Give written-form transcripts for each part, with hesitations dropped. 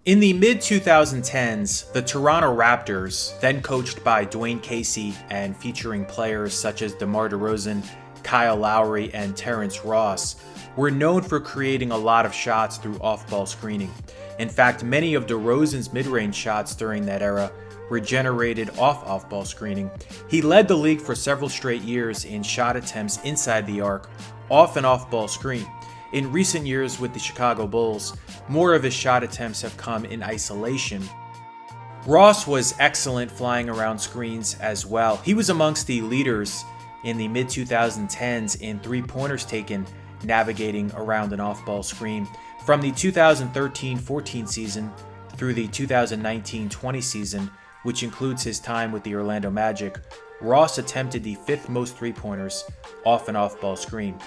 In the mid-2010s, the Toronto Raptors, then coached by Dwayne Casey and featuring players such as DeMar DeRozan, Kyle Lowry, and Terrence Ross, were known for creating a lot of shots through off-ball screening. In fact, many of DeRozan's mid-range shots during that era were generated off-ball screening. He led the league for several straight years in shot attempts inside the arc, off and off-ball screen. In recent years with the Chicago Bulls, more of his shot attempts have come in isolation. Ross was excellent flying around screens as well. He was amongst the leaders in the mid-2010s in three-pointers taken, navigating around an off-ball screen. From the 2013-14 season through the 2019-20 season, which includes his time with the Orlando Magic, Ross attempted the fifth most three-pointers off an off-ball screen.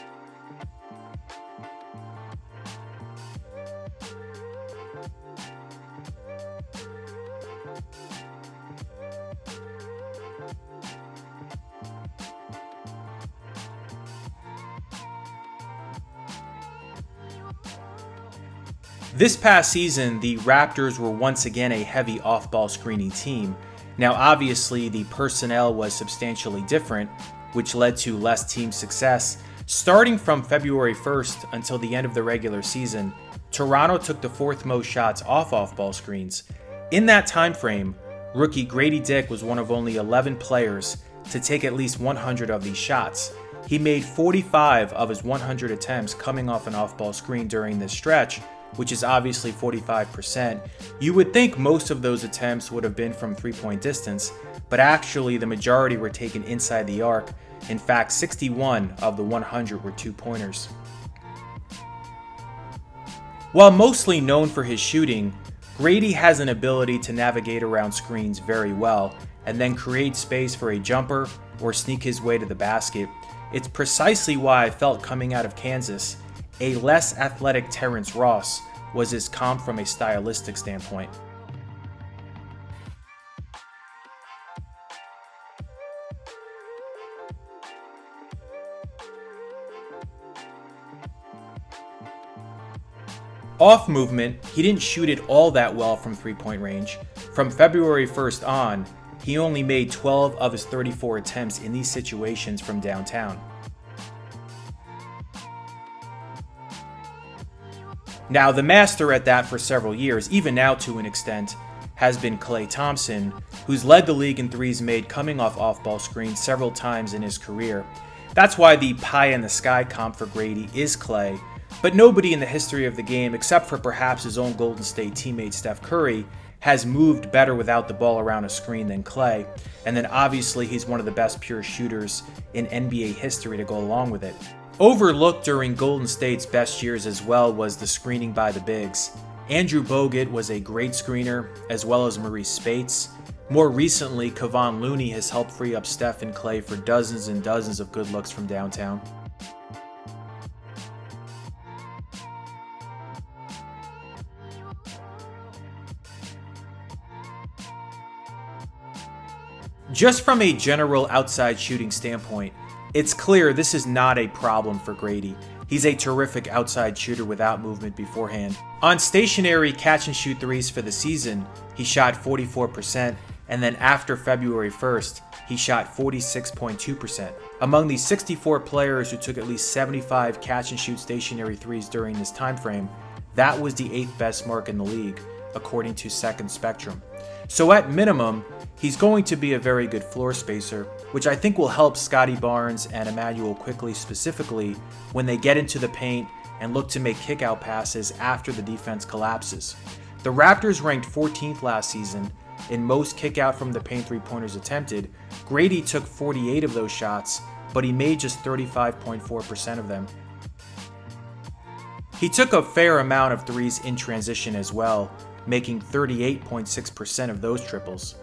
This past season, the Raptors were once again a heavy off-ball screening team. Now obviously the personnel was substantially different, which led to less team success. Starting from February 1st until the end of the regular season, Toronto took the fourth most shots off-ball screens. In that time frame, rookie Grady Dick was one of only 11 players to take at least 100 of these shots. He made 45 of his 100 attempts coming off an off-ball screen during this stretch, which is obviously 45%. You would think most of those attempts would have been from three-point distance, but actually the majority were taken inside the arc. In fact, 61 of the 100 were two-pointers. While mostly known for his shooting, Grady has an ability to navigate around screens very well and then create space for a jumper or sneak his way to the basket. It's precisely why I felt coming out of Kansas, a less athletic Terrence Ross was his comp from a stylistic standpoint. Off movement, he didn't shoot it all that well from three-point range. From February 1st on, he only made 12 of his 34 attempts in these situations from downtown. Now, the master at that for several years, even now to an extent, has been Klay Thompson, who's led the league in threes made coming off-ball screens several times in his career. That's why the pie-in-the-sky comp for Grady is Klay, but nobody in the history of the game, except for perhaps his own Golden State teammate Steph Curry, has moved better without the ball around a screen than Klay, and then obviously he's one of the best pure shooters in NBA history to go along with it. Overlooked during Golden State's best years as well was the screening by the bigs. Andrew Bogut was a great screener, as well as Maurice Spates. More recently, Kevon Looney has helped free up Steph and Klay for dozens and dozens of good looks from downtown. Just from a general outside shooting standpoint, it's clear this is not a problem for Grady. He's a terrific outside shooter without movement beforehand. On stationary catch-and-shoot threes for the season, he shot 44%, and then after February 1st, he shot 46.2%. Among the 64 players who took at least 75 catch-and-shoot stationary threes during this time frame, that was the 8th best mark in the league, according to Second Spectrum. So at minimum, he's going to be a very good floor spacer, which I think will help Scottie Barnes and Immanuel Quickley specifically when they get into the paint and look to make kickout passes after the defense collapses. The Raptors ranked 14th last season in most kickout from the paint three-pointers attempted. Grady took 48 of those shots, but he made just 35.4% of them. He took a fair amount of threes in transition as well, making 38.6% of those triples.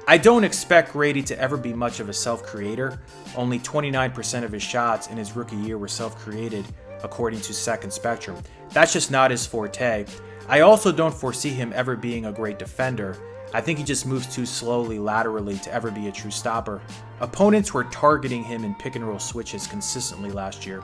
I don't expect Grady to ever be much of a self-creator. Only 29% of his shots in his rookie year were self-created, according to Second Spectrum. That's just not his forte. I also don't foresee him ever being a great defender. I think he just moves too slowly laterally to ever be a true stopper. Opponents were targeting him in pick-and-roll switches consistently last year.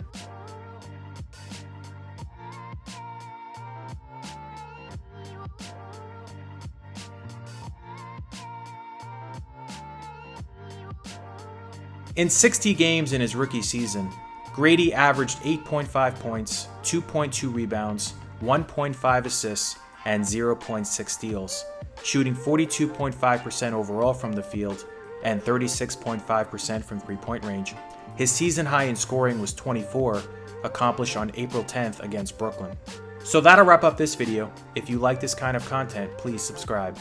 In 60 games in his rookie season, Grady averaged 8.5 points, 2.2 rebounds, 1.5 assists, and 0.6 steals, shooting 42.5% overall from the field and 36.5% from three-point range. His season high in scoring was 24, accomplished on April 10th against Brooklyn. So that'll wrap up this video. If you like this kind of content, please subscribe.